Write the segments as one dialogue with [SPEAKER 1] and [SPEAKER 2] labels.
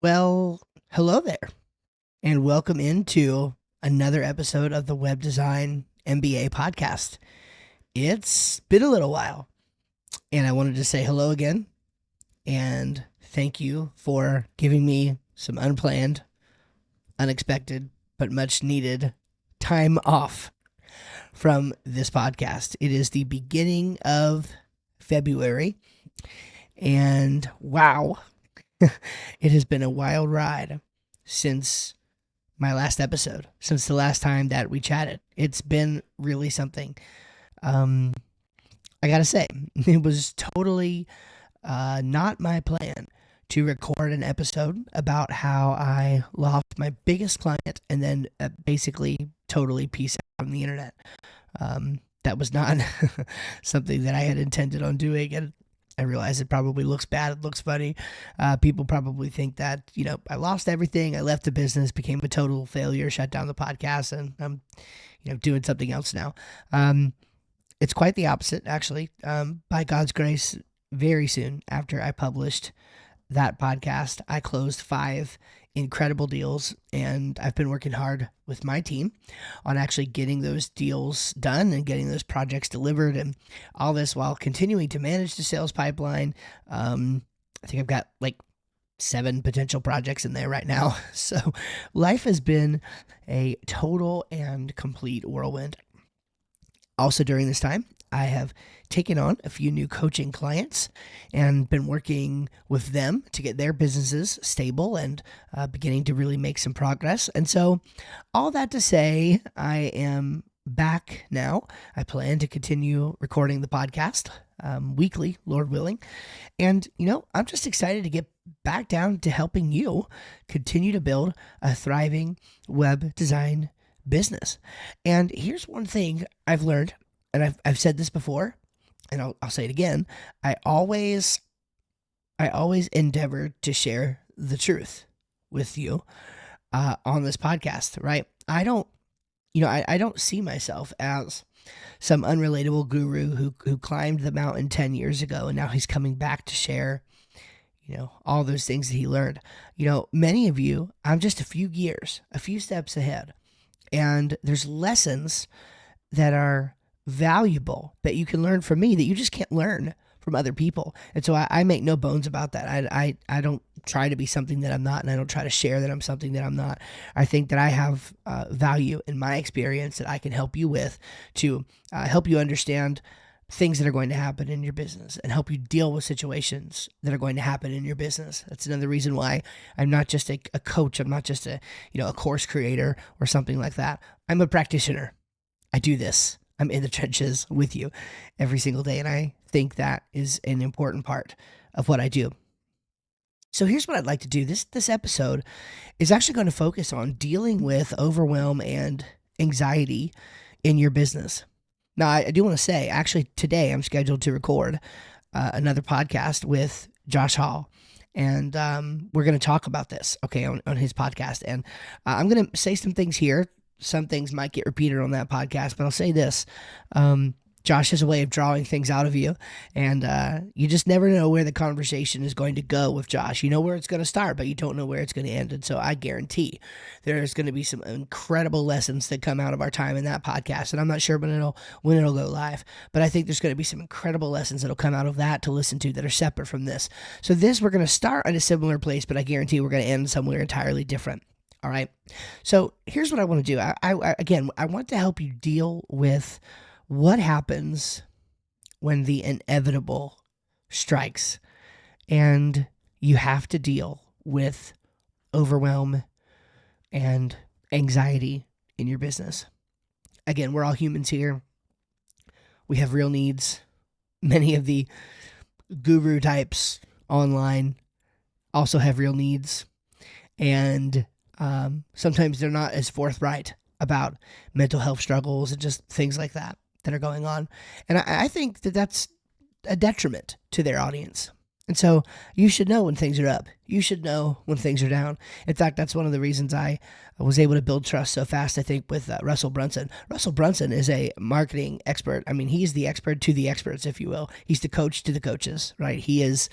[SPEAKER 1] Well, hello there, and welcome into another episode of the Web Design MBA podcast. It's been a little while, and I wanted to say hello again and thank you for giving me some unplanned, unexpected, but much needed time off from this podcast. It is the beginning of February, and wow, it has been a wild ride since my last episode, since the last time that we chatted. It's been really something. Um, I gotta say, it was totally not my plan to record an episode about how I lost my biggest client and then basically totally peace out on the internet. That was not something that I had intended on doing, and I realize it probably looks bad. It looks funny. People probably think that, I lost everything. I left the business, became a total failure, shut down the podcast, and I'm, doing something else now. It's quite the opposite, actually. By God's grace, very soon after I published that podcast, I closed 5 incredible deals, and I've been working hard with my team on actually getting those deals done and getting those projects delivered, and all this while continuing to manage the sales pipeline. I think I've got like 7 potential projects in there right now. So life has been a total and complete whirlwind. Also, during this time, I have taken on a few new coaching clients and been working with them to get their businesses stable and beginning to really make some progress. And so, all that to say, I am back now. I plan to continue recording the podcast weekly, Lord willing. And, I'm just excited to get back down to helping you continue to build a thriving web design business. And here's one thing I've learned, and I've said this before, and I'll say it again. I always endeavor to share the truth with you on this podcast, right? I don't see myself as some unrelatable guru who climbed the mountain 10 years ago and now he's coming back to share all those things that he learned. Many of you, I'm just a few steps ahead. And there's lessons that are valuable that you can learn from me that you just can't learn from other people. And so I make no bones about that. I don't try to be something that I'm not, and I don't try to share that I'm something that I'm not. I think that I have value in my experience that I can help you with to help you understand things that are going to happen in your business and help you deal with situations that are going to happen in your business. That's another reason why I'm not just a coach. I'm not just a course creator or something like that. I'm a practitioner. I do this. I'm in the trenches with you every single day, and I think that is an important part of what I do. So here's what I'd like to do. This episode is actually going to focus on dealing with overwhelm and anxiety in your business. Now, I do want to say, actually, today I'm scheduled to record another podcast with Josh Hall, and we're going to talk about this, okay, on his podcast. And I'm going to say some things here. Some things might get repeated on that podcast, but I'll say this. Josh has a way of drawing things out of you, and you just never know where the conversation is going to go with Josh. You know where it's going to start, but you don't know where it's going to end. And so I guarantee there's going to be some incredible lessons that come out of our time in that podcast. And I'm not sure when it'll go live, but I think there's going to be some incredible lessons that'll come out of that to listen to that are separate from this. So we're going to start at a similar place, but I guarantee we're going to end somewhere entirely different. All right. So here's what I want to do. I want to help you deal with what happens when the inevitable strikes and you have to deal with overwhelm and anxiety in your business. Again, we're all humans here. We have real needs. Many of the guru types online also have real needs. And sometimes they're not as forthright about mental health struggles and just things like that are going on. And I think that that's a detriment to their audience. And so you should know when things are up. You should know when things are down. In fact, that's one of the reasons I was able to build trust so fast, I think, with Russell Brunson. Russell Brunson is a marketing expert. I mean, he's the expert to the experts, if you will. He's the coach to the coaches, right? He is,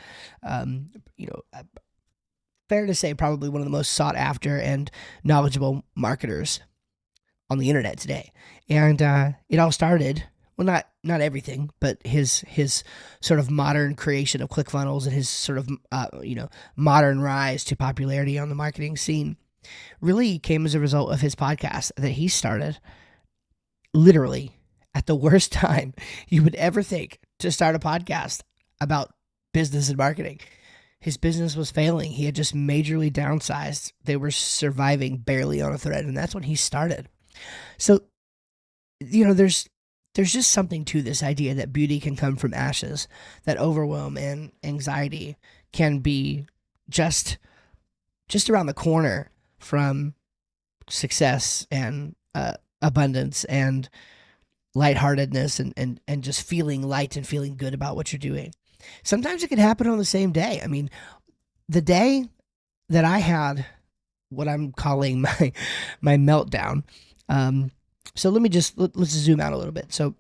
[SPEAKER 1] fair to say, probably one of the most sought after and knowledgeable marketers on the internet today. And it all started, well, not everything, but his sort of modern creation of ClickFunnels and his sort of modern rise to popularity on the marketing scene really came as a result of his podcast that he started literally at the worst time you would ever think to start a podcast about business and marketing. His business was failing. He had just majorly downsized. They were surviving barely on a thread, and that's when he started. So, there's just something to this idea that beauty can come from ashes, that overwhelm and anxiety can be just around the corner from success and abundance and lightheartedness and just feeling light and feeling good about what you're doing. Sometimes it can happen on the same day. I mean, the day that I had what I'm calling my meltdown. So let's zoom out a little bit. So,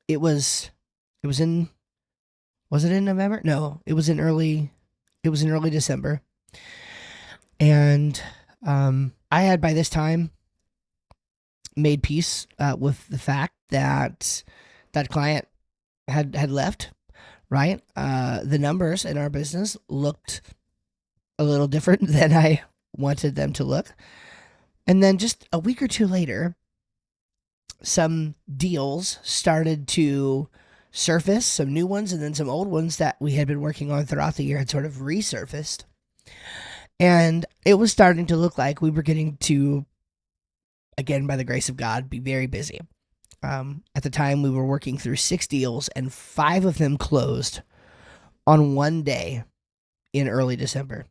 [SPEAKER 1] was it in November? No, it was in early December. And, I had by this time made peace, with the fact that that client had left, right? The numbers in our business looked a little different than I wanted them to look. And then just a week or two later, some deals started to surface, some new ones, and then some old ones that we had been working on throughout the year had sort of resurfaced. And it was starting to look like we were getting to, again, by the grace of God, be very busy. At the time, we were working through 6 deals, and 5 of them closed on one day in early December.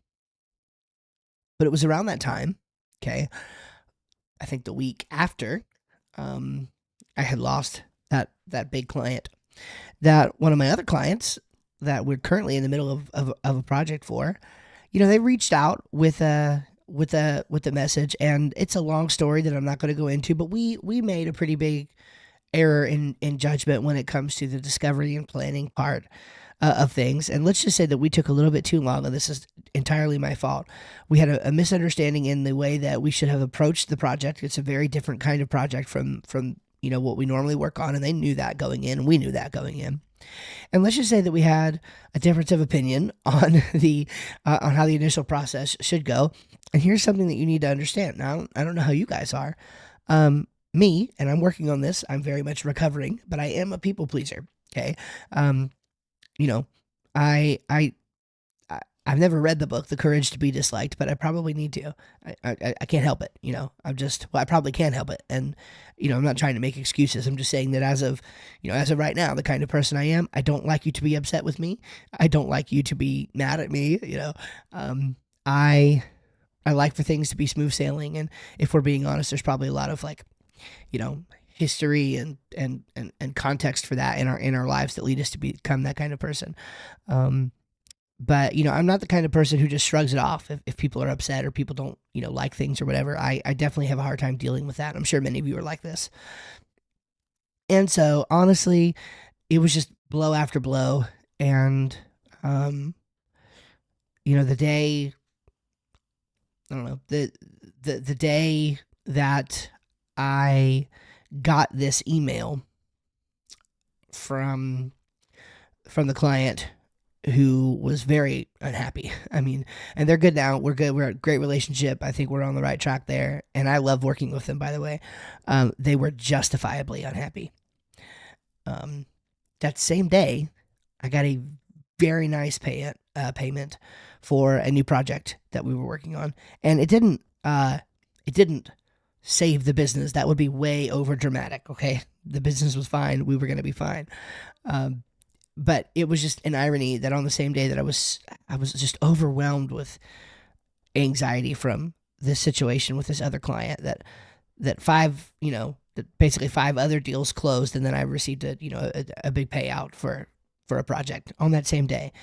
[SPEAKER 1] But it was around that time, okay, I think the week after, I had lost that big client, that one of my other clients that we're currently in the middle of a project for, they reached out with a message, and it's a long story that I'm not going to go into, but we made a pretty big error in judgment when it comes to the discovery and planning part of things. And let's just say that we took a little bit too long, and this is entirely my fault. We had a misunderstanding in the way that we should have approached the project. It's a very different kind of project from what we normally work on, and they knew that going in, and we knew that going in. And let's just say that we had a difference of opinion on on how the initial process should go. And here's something that you need to understand. Now, I don't know how you guys are. Me, and I'm working on this, I'm very much recovering, but I am a people pleaser. Okay. I've never read the book, The Courage to Be Disliked, but I probably need to. I can't help it. I probably can't help it. And, I'm not trying to make excuses. I'm just saying that as of right now, the kind of person I am, I don't like you to be upset with me. I don't like you to be mad at me. I like for things to be smooth sailing. And if we're being honest, there's probably a lot of history and context for that in our lives that lead us to become that kind of person. But, I'm not the kind of person who just shrugs it off if people are upset or people don't, like things or whatever. I definitely have a hard time dealing with that. I'm sure many of you are like this. And so, honestly, it was just blow after blow. And, the day, I don't know, the day that I got this email from the client who was very unhappy. I mean, and they're good now. We're good. We're a great relationship. I think we're on the right track there. And I love working with them, by the way. They were justifiably unhappy. That same day, I got a very nice payment for a new project that we were working on. And it didn't save the business. That would be way over dramatic. Okay. The business was fine. We were going to be fine. But it was just an irony that on the same day that I was just overwhelmed with anxiety from this situation with this other client, that basically 5 other deals closed, and then I received a big payout for a project on that same day.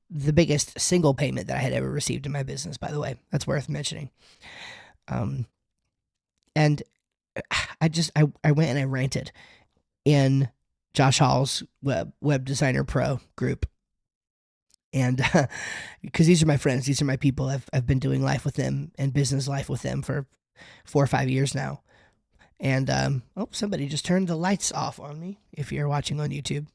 [SPEAKER 1] The biggest single payment that I had ever received in my business, by the way. That's worth mentioning. And I went and I ranted in Josh Hall's Web Designer Pro group. And because these are my friends, these are my people. I've been doing life with them and business life with them for 4 or 5 years now. And somebody just turned the lights off on me. If you're watching on YouTube,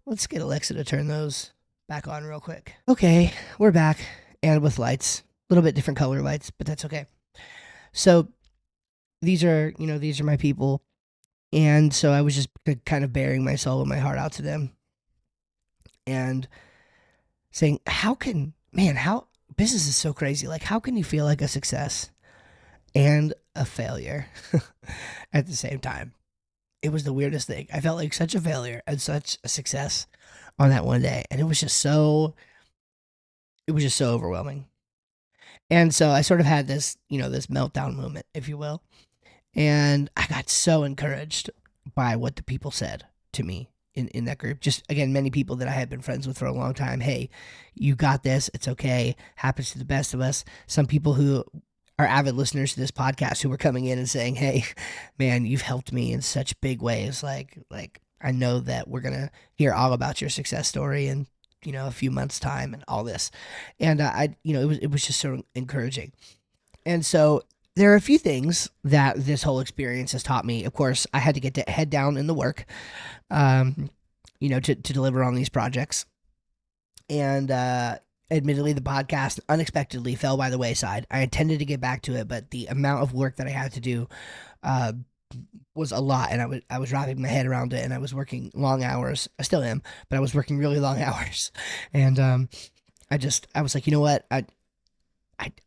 [SPEAKER 1] let's get Alexa to turn those back on real quick. Okay, we're back, and with lights, a little bit different color lights, but that's okay. So these are my people, and so I was just kind of bearing my soul and my heart out to them, and saying, how business is so crazy. Like, how can you feel like a success and a failure at the same time? It was the weirdest thing. I felt like such a failure and such a success on that one day. And it was just so overwhelming. And so I sort of had this, this meltdown moment, if you will. And I got so encouraged by what the people said to me in that group. Just, again, many people that I had been friends with for a long time. Hey, you got this. It's okay. Happens to the best of us. Some people who are avid listeners to this podcast who were coming in and saying, hey, man, you've helped me in such big ways. Like I know that we're going to hear all about your success story in, a few months' time and all this. And it was just so encouraging. And so there are a few things that this whole experience has taught me. Of course, I had to get to head down in the work, to deliver on these projects. And admittedly, the podcast unexpectedly fell by the wayside. I intended to get back to it, but the amount of work that I had to do was a lot, and I was wrapping my head around it, and I was working long hours. I still am, but I was working really long hours. And I was like, you know what?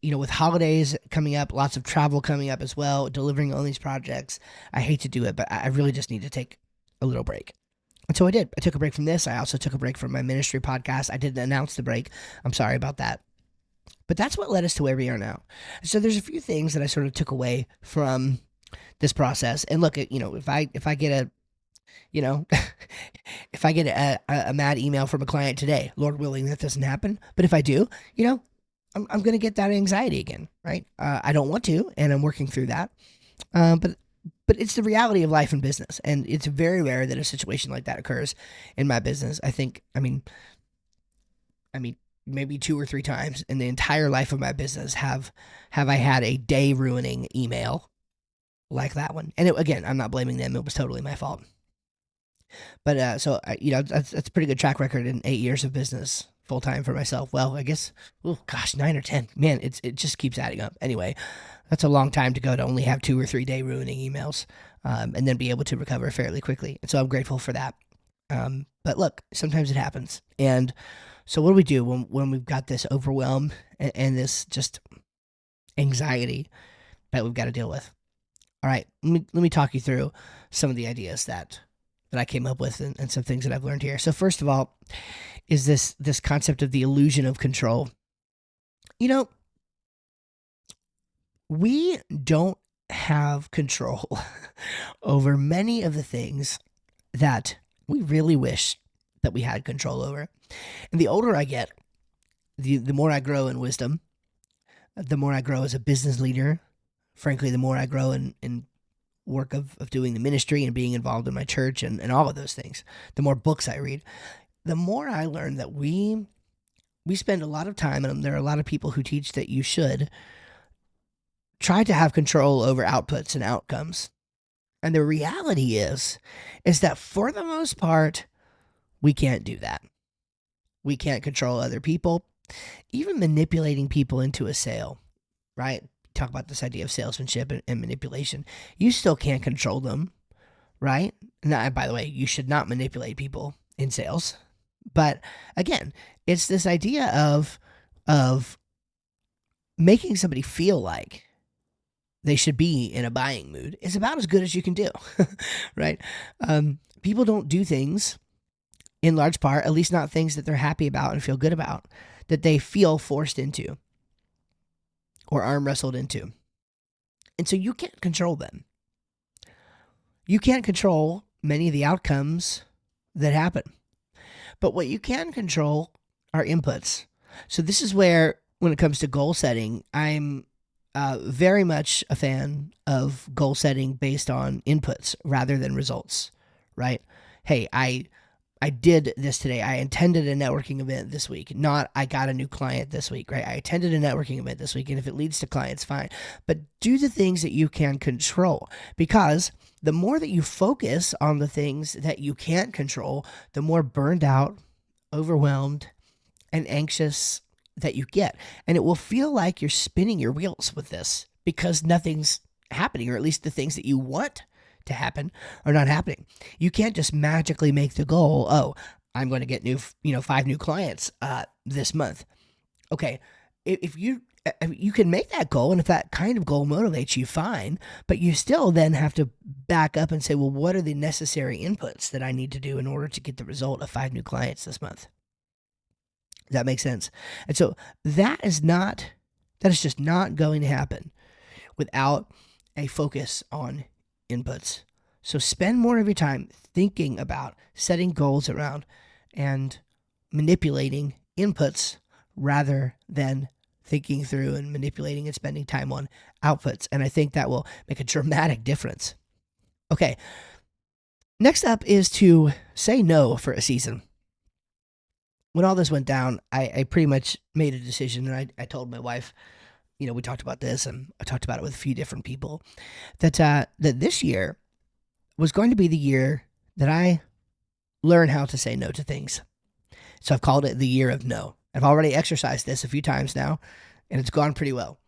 [SPEAKER 1] With holidays coming up, lots of travel coming up as well, delivering on these projects, I hate to do it, but I really just need to take a little break. And so I did. I took a break from this. I also took a break from my ministry podcast. I didn't announce the break. I'm sorry about that. But that's what led us to where we are now. So there's a few things that I sort of took away from this process. And look, if I get a if I get a mad email from a client today, Lord willing, that doesn't happen. But if I do, I'm going to get that anxiety again, right? I don't want to, and I'm working through that. But it's the reality of life and business, and it's very rare that a situation like that occurs in my business. I think, I mean, maybe 2 or 3 times in the entire life of my business have I had a day ruining email like that one. And again, I'm not blaming them; it was totally my fault. But that's a pretty good track record in 8 years of business full time for myself. Well, I guess, 9 or 10. Man, it just keeps adding up. Anyway, that's a long time to go to only have 2 or 3 day ruining emails, and then be able to recover fairly quickly. And so I'm grateful for that. But look, sometimes it happens. And so what do we do when we've got this overwhelm and this just anxiety that we've got to deal with? All right, let me talk you through some of the ideas that I came up with and some things that I've learned here. So first of all is this concept of the illusion of control. We don't have control over many of the things that we really wish that we had control over. And the older I get, the more I grow in wisdom, the more I grow as a business leader. Frankly, the more I grow in work of doing the ministry and being involved in my church and all of those things, the more books I read, the more I learn that we spend a lot of time, and there are a lot of people who teach that you should try to have control over outputs and outcomes. And the reality is that for the most part, we can't do that. We can't control other people, even manipulating people into a sale, right? Talk about this idea of salesmanship and manipulation. You still can't control them, right? Now, by the way, you should not manipulate people in sales. But again, it's this idea of making somebody feel like they should be in a buying mood is about as good as you can do, right? People don't do things, in large part, at least not things that they're happy about and feel good about, that they feel forced into or arm wrestled into. And so you can't control them. You can't control many of the outcomes that happen. But what you can control are inputs. So this is where, when it comes to goal setting, I'm very much a fan of goal setting based on inputs rather than results, right? Hey, I I did this today. I attended a networking event this week, not I got a new client this week, right? I attended a networking event this week, and if it leads to clients, fine. But do the things that you can control, because the more that you focus on the things that you can't control, the more burned out, overwhelmed, and anxious that you get. And it will feel like you're spinning your wheels with this because nothing's happening, or at least the things that you want to happen are not happening. You can't just magically make the goal, oh, I'm going to get 5 new clients this month. Okay, if you can make that goal, and if that kind of goal motivates you, fine, but you still then have to back up and say, well, what are the necessary inputs that I need to do in order to get the result of 5 new clients this month? Does that make sense? And so that is just not going to happen without a focus on inputs. So spend more of your time thinking about setting goals around and manipulating inputs rather than thinking through and manipulating and spending time on outputs. And I think that will make a dramatic difference. Okay. Next up is to say no for a season. When all this went down, I pretty much made a decision, and I told my wife, we talked about this, and I talked about it with a few different people, that this year was going to be the year that I learn how to say no to things. So I've called it the year of no. I've already exercised this a few times now, and it's gone pretty well.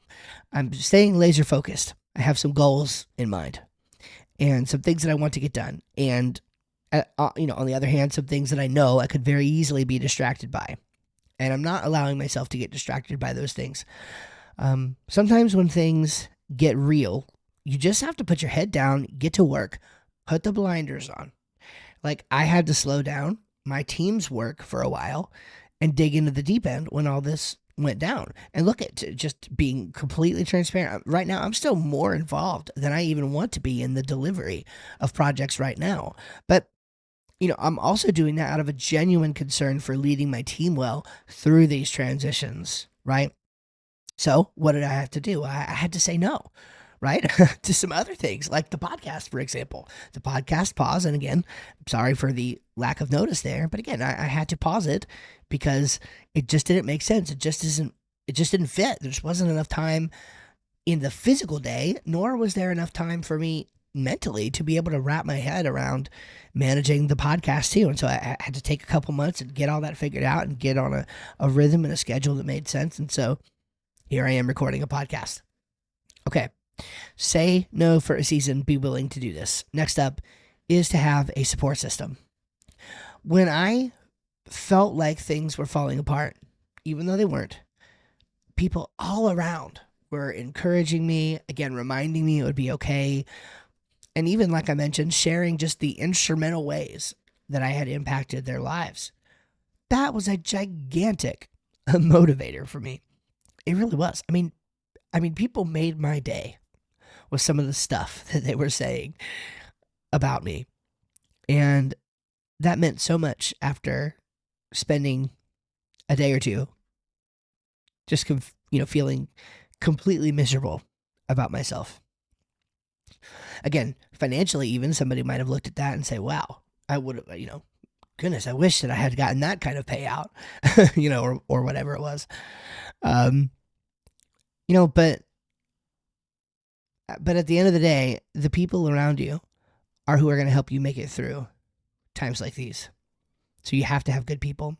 [SPEAKER 1] I'm staying laser focused. I have some goals in mind and some things that I want to get done. And, on the other hand, some things that I know I could very easily be distracted by. And I'm not allowing myself to get distracted by those things. Sometimes when things get real, you just have to put your head down, get to work, put the blinders on. Like, I had to slow down my team's work for a while and dig into the deep end when all this went down. And look at just being completely transparent. Right now, I'm still more involved than I even want to be in the delivery of projects right now. But I'm also doing that out of a genuine concern for leading my team well through these transitions, right? So what did I have to do? I had to say no, right? To some other things, like the podcast, for example. The podcast pause, and again, sorry for the lack of notice there, but again, I had to pause it because it just didn't make sense. It just didn't fit. There just wasn't enough time in the physical day, nor was there enough time for me mentally to be able to wrap my head around managing the podcast too. And so I had to take a couple months and get all that figured out and get on a rhythm and a schedule that made sense. And so here I am recording a podcast. Okay. Say no for a season. Be willing to do this. Next up is to have a support system. When I felt like things were falling apart, even though they weren't, people all around were encouraging me, again, reminding me it would be okay. And even, like I mentioned, sharing just the instrumental ways that I had impacted their lives. That was a gigantic motivator for me. It really was. I mean, people made my day with some of the stuff that they were saying about me. And that meant so much after spending a day or two just, feeling completely miserable about myself. Again, financially, even somebody might have looked at that and say, wow, I would have, goodness, I wish that I had gotten that kind of payout, or whatever it was. But at the end of the day, the people around you are who are going to help you make it through times like these. So you have to have good people.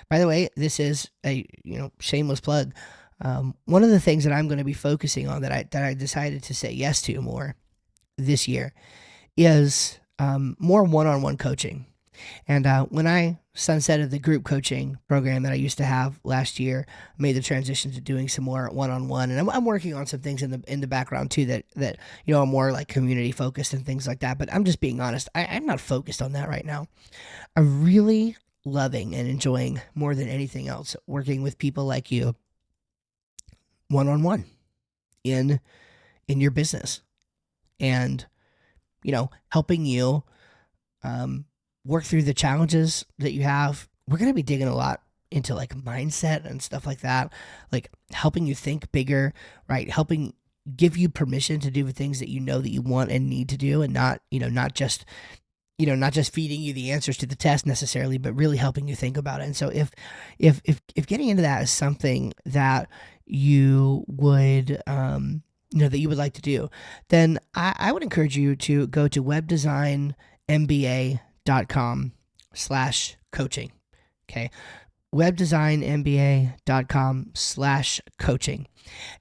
[SPEAKER 1] By the way, this is a, shameless plug. One of the things that I'm going to be focusing on that I decided to say yes to more this year is more one-on-one coaching. And when I sunsetted the group coaching program that I used to have last year, I made the transition to doing some more one-on-one, and I'm working on some things in the background too that are more like community focused and things like that. But I'm just being honest, I'm not focused on that right now. I'm really loving and enjoying more than anything else working with people like you one-on-one in your business, and helping you work through the challenges that you have. We're going to be digging a lot into like mindset and stuff like that, like helping you think bigger, right? Helping give you permission to do the things that that you want and need to do, and not just not just feeding you the answers to the test necessarily, but really helping you think about it. And so if getting into that is something that you would, that you would like to do, then I would encourage you to go to webdesignmba.com/coaching. Okay. webdesignmba.com/coaching.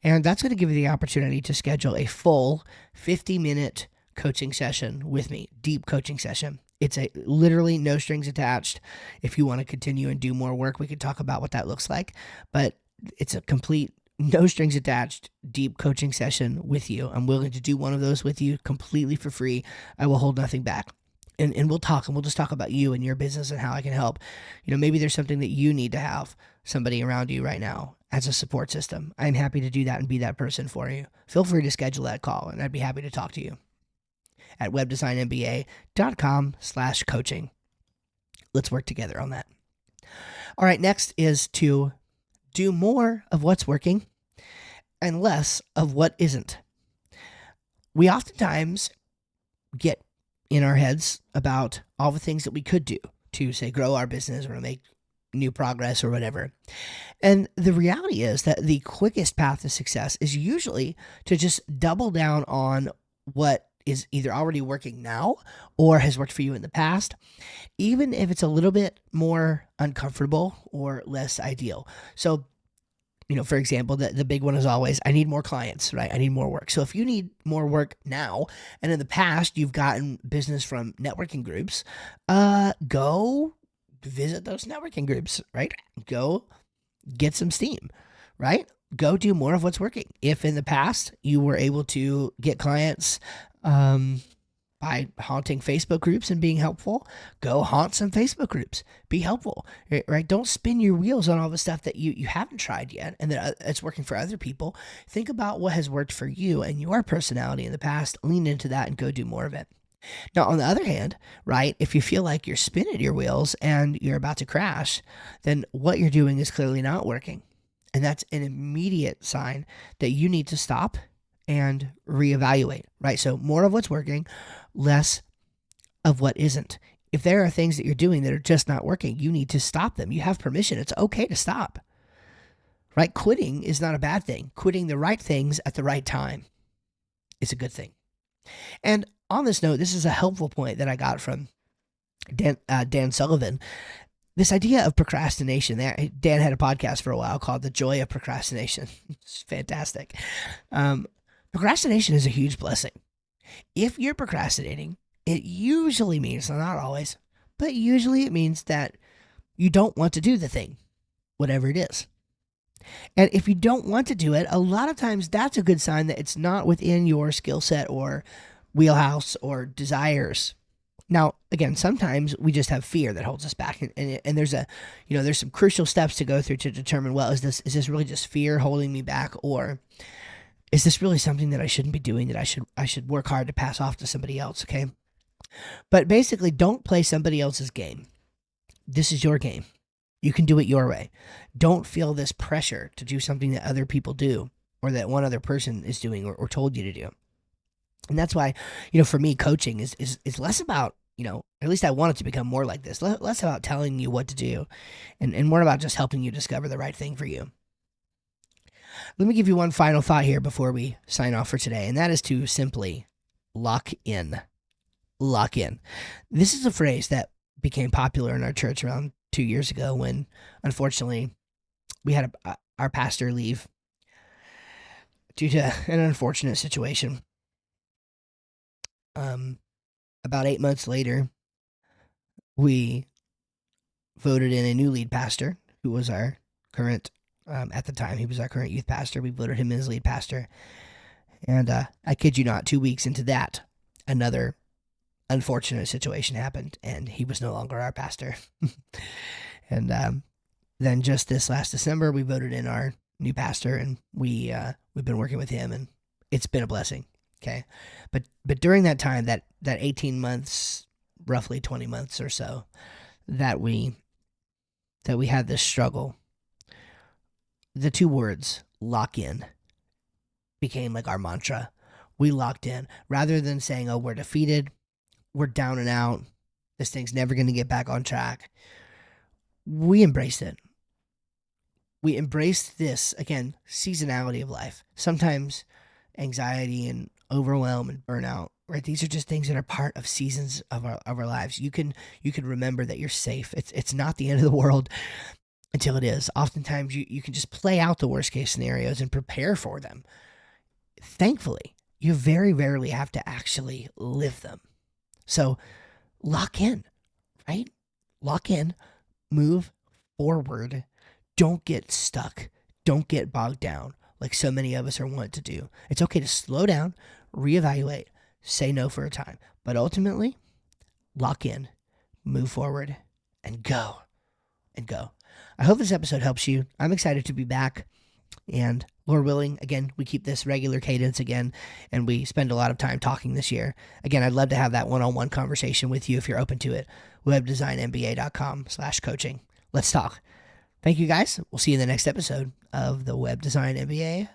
[SPEAKER 1] And that's going to give you the opportunity to schedule a full 50-minute coaching session with me, deep coaching session. It's a literally no strings attached. If you want to continue and do more work, we could talk about what that looks like, but it's a complete no strings attached deep coaching session with you. I'm willing to do one of those with you completely for free. I will hold nothing back. And we'll talk, and we'll just talk about you and your business and how I can help. Maybe there's something that you need to have somebody around you right now as a support system. I'm happy to do that and be that person for you. Feel free to schedule that call, and I'd be happy to talk to you at webdesignmba.com/coaching. Let's work together on that. All right, next is to do more of what's working and less of what isn't. We oftentimes get in our heads about all the things that we could do to, say, grow our business or make new progress or whatever. And the reality is that the quickest path to success is usually to just double down on what is either already working now or has worked for you in the past, even if it's a little bit more uncomfortable or less ideal. So, for example, the big one is always, I need more clients, right? I need more work. So if you need more work now, and in the past you've gotten business from networking groups, go visit those networking groups, right? Go get some steam, right? Go do more of what's working. If in the past you were able to get clients by haunting Facebook groups and being helpful, go haunt some Facebook groups. Be helpful, right? Don't spin your wheels on all the stuff that you haven't tried yet and that it's working for other people. Think about what has worked for you and your personality in the past. Lean into that and go do more of it. Now, on the other hand, right, if you feel like you're spinning your wheels and you're about to crash, then what you're doing is clearly not working. And that's an immediate sign that you need to stop and reevaluate, right? So more of what's working, less of what isn't. If there are things that you're doing that are just not working, you need to stop them. You have permission. It's okay to stop, right? Quitting is not a bad thing. Quitting the right things at the right time is a good thing. And on this note, this is a helpful point that I got from Dan Sullivan. This idea of procrastination. Dan had a podcast for a while called The Joy of Procrastination. It's fantastic. Procrastination is a huge blessing. If you're procrastinating, it usually means, not always, but usually it means that you don't want to do the thing, whatever it is. And if you don't want to do it, a lot of times that's a good sign that it's not within your skill set or wheelhouse or desires. Now, again, sometimes we just have fear that holds us back, and there's there's some crucial steps to go through to determine, well, is this really just fear holding me back, or is this really something that I shouldn't be doing, that I should work hard to pass off to somebody else? Okay, but basically, don't play somebody else's game. This is your game. You can do it your way. Don't feel this pressure to do something that other people do or that one other person is doing or told you to do. And that's why, for me, coaching is less about, at least I want it to become more like this, less about telling you what to do and more about just helping you discover the right thing for you. Let me give you one final thought here before we sign off for today, and that is to simply lock in. Lock in. This is a phrase that became popular in our church around 2 years ago when, unfortunately, we had our pastor leave due to an unfortunate situation. About 8 months later, we voted in a new lead pastor who was our current, at the time, he was our current youth pastor. We voted him in as lead pastor. And I kid you not, 2 weeks into that, another unfortunate situation happened, and he was no longer our pastor. And then just this last December, we voted in our new pastor, and we've been working with him, and it's been a blessing. Okay, but during that time, that 18 months, roughly 20 months or so, that we had this struggle, the two words "lock in" became like our mantra. We locked in rather than saying, "Oh, we're defeated, we're down and out, this thing's never going to get back on track. We embraced it. We embraced this, again, seasonality of life. Sometimes anxiety and overwhelm and burnout, right? These are just things that are part of seasons of our lives. You can remember that you're safe. It's not the end of the world until it is. Oftentimes you can just play out the worst case scenarios and prepare for them. Thankfully, you very rarely have to actually live them. So lock in, right? Lock in, move forward. Don't get stuck. Don't get bogged down like so many of us are wont to do. It's okay to slow down, reevaluate, say no for a time, but ultimately lock in, move forward, and go. I hope this episode helps you. I'm excited to be back, and Lord willing, again, we keep this regular cadence again, and we spend a lot of time talking this year. Again, I'd love to have that one-on-one conversation with you if you're open to it. webdesignmba.com/coaching. Let's talk. Thank you, guys. We'll see you in the next episode of the Web Design MBA